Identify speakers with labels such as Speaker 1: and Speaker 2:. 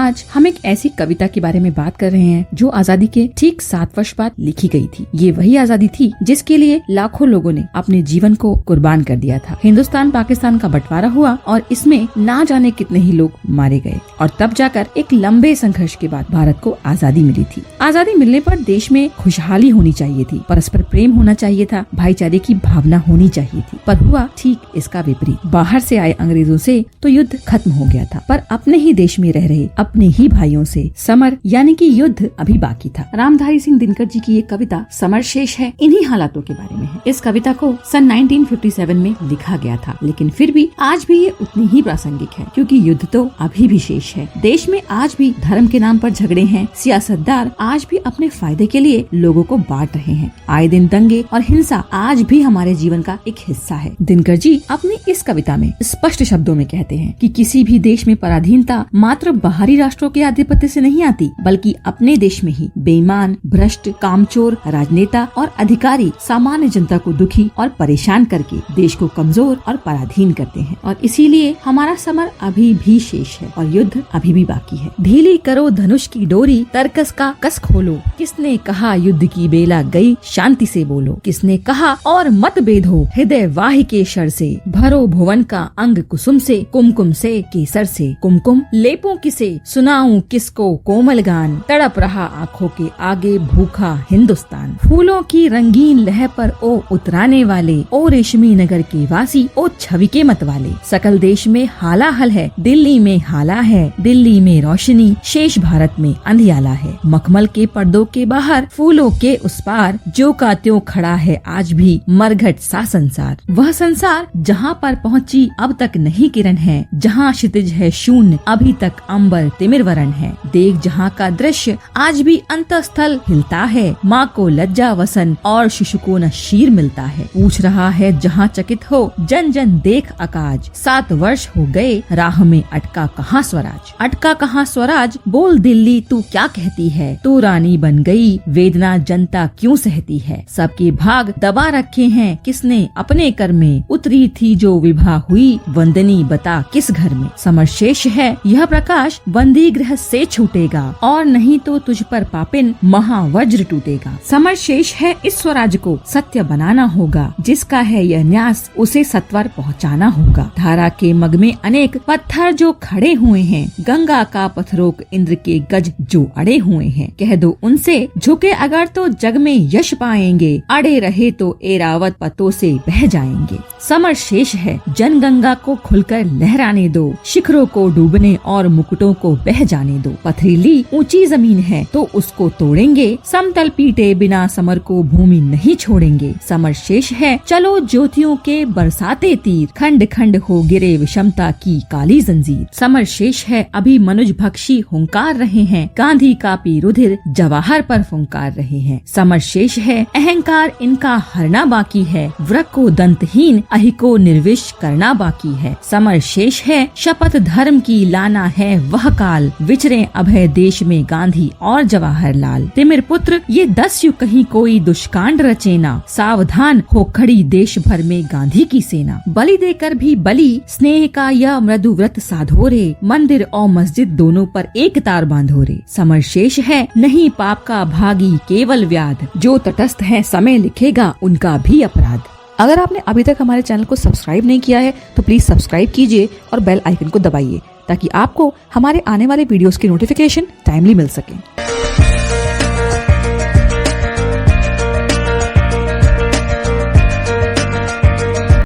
Speaker 1: आज हम एक ऐसी कविता के बारे में बात कर रहे हैं जो आजादी के ठीक 7 वर्ष बाद लिखी गई थी। ये वही आजादी थी जिसके लिए लाखों लोगों ने अपने जीवन को कुर्बान कर दिया था। हिंदुस्तान पाकिस्तान का बंटवारा हुआ और इसमें ना जाने कितने ही लोग मारे गए और तब जाकर एक लंबे संघर्ष के बाद भारत को आजादी मिली थी। आजादी मिलने पर देश में खुशहाली होनी चाहिए थी, परस्पर प्रेम होना चाहिए था, भाईचारे की भावना होनी चाहिए थी, पर हुआ ठीक इसका विपरीत। बाहर से आए अंग्रेजों से तो युद्ध खत्म हो गया था, पर अपने ही देश में रह रहे अपने ही भाइयों से समर यानी कि युद्ध अभी बाकी था। रामधारी सिंह दिनकर जी की ये कविता समर शेष है, इन्हीं हालातों के बारे में है। इस कविता को सन 1957 में लिखा गया था, लेकिन फिर भी आज भी ये उतनी ही प्रासंगिक है क्योंकि युद्ध तो अभी भी शेष है। देश में आज भी धर्म के नाम पर झगड़े हैं, सियासतदार आज भी अपने फायदे के लिए लोगों को बांट रहे हैं, आए दिन दंगे और हिंसा आज भी हमारे जीवन का एक हिस्सा है। दिनकर जी अपनी इस कविता में स्पष्ट शब्दों में कहते हैं कि किसी भी देश में पराधीनता मात्र बाहरी राष्ट्रों के आधिपत्य से नहीं आती, बल्कि अपने देश में ही बेईमान, भ्रष्ट, कामचोर राजनेता और अधिकारी सामान्य जनता को दुखी और परेशान करके देश को कमजोर और पराधीन करते हैं। और इसीलिए हमारा समर अभी भी शेष है और युद्ध अभी भी बाकी है। ढीली करो धनुष की डोरी, तरकस का कस खोलो, किसने कहा युद्ध की बेला गई, शांति से बोलो, किसने कहा और मत बेधो हृदय वाहि के शर से, भरो भुवन का अंग कुसुम से, कुमकुम से केसर से, कुमकुम लेपो किसे, सुनाऊं किसको कोमल गान, तड़प रहा आँखों के आगे भूखा हिंदुस्तान, फूलों की रंगीन लहर पर ओ उतराने वाले, ओ रेशमी नगर के वासी, ओ छवि के मत वाले, सकल देश में हालाहल है, दिल्ली में हाला है, दिल्ली में रोशनी, शेष भारत में अंधियाला है, मखमल के पर्दों के बाहर, फूलों के उस पार, जो का त्यों खड़ा है आज भी मरघट सा संसार, वह संसार जहाँ पर पहुँची अब तक नहीं किरण है, जहाँ क्षितिज है शून्य अभी तक अंबर तिमिरवरण है, देख जहाँ का दृश्य आज भी अंतःस्थल हिलता है, माँ को लज्जा वसन और शिशु को न शीर मिलता है, पूछ रहा है जहाँ चकित हो जन जन देख अकाज, 7 वर्ष हो गए राह में अटका कहाँ स्वराज, अटका कहाँ स्वराज, बोल दिल्ली तू क्या कहती है, तू रानी बन गई वेदना जनता क्यों सहती है, सबके भाग दबा रखे हैं किसने अपने कर में, उतरी थी जो विभा हुई वंदनी बता किस घर में, समर शेष है यह प्रकाश बंदी गृह से छूटेगा, और नहीं तो तुझ पर पापिन महावज्र टूटेगा, समर शेष है इस स्वराज को सत्य बनाना होगा, जिसका है यह न्यास उसे सत्वर पहुँचाना होगा, धारा के मग में अनेक पत्थर जो खड़े हुए हैं, गंगा का पत्थरों इंद्र के गज जो अड़े हुए हैं, कह दो उनसे झुके अगर तो जग में यश पाएंगे, अड़े रहे तो एरावत पतों से बह जाएंगे, समर शेष है जन गंगा को खुलकर लहराने दो, शिखरों को डूबने और मुकुटों को बह जाने दो, पथरीली ऊंची जमीन है तो उसको तोड़ेंगे, समतल पीटे बिना समर को भूमि नहीं छोड़ेंगे, समर शेष है चलो ज्योतियों के बरसाते तीर, खंड खंड हो गिरे विषमता की काली जंजीर, समर शेष है अभी मनुज भक्षी हुंकार रहे हैं, गांधी का पी रुधिर जवाहर पर फुंकार रहे हैं, समर शेष है अहंकार इनका हरना बाकी है, वृक्क को दंतहीन अहि को निर्विष करना बाकी है, समर शेष है शपथ धर्म की लाना है वह काल, विचरे अभय देश में गांधी और जवाहरलाल, तिमिर पुत्र ये 10 युग कहीं कोई दुष्कांड रचेना, सावधान हो खड़ी देश भर में गांधी की सेना, बलि देकर भी बलि स्नेह का यह मृदु व्रत साधो रे, मंदिर और मस्जिद दोनों पर एक तार बांधो रे, समर शेष है नहीं पाप का भागी केवल व्याध, जो तटस्थ है समय लिखेगा उनका भी अपराध। अगर आपने अभी तक हमारे चैनल को सब्सक्राइब नहीं किया है तो प्लीज सब्सक्राइब कीजिए और बेल आइकन को दबाइए ताकि आपको हमारे आने वाले वीडियोस की नोटिफिकेशन टाइमली मिल सके।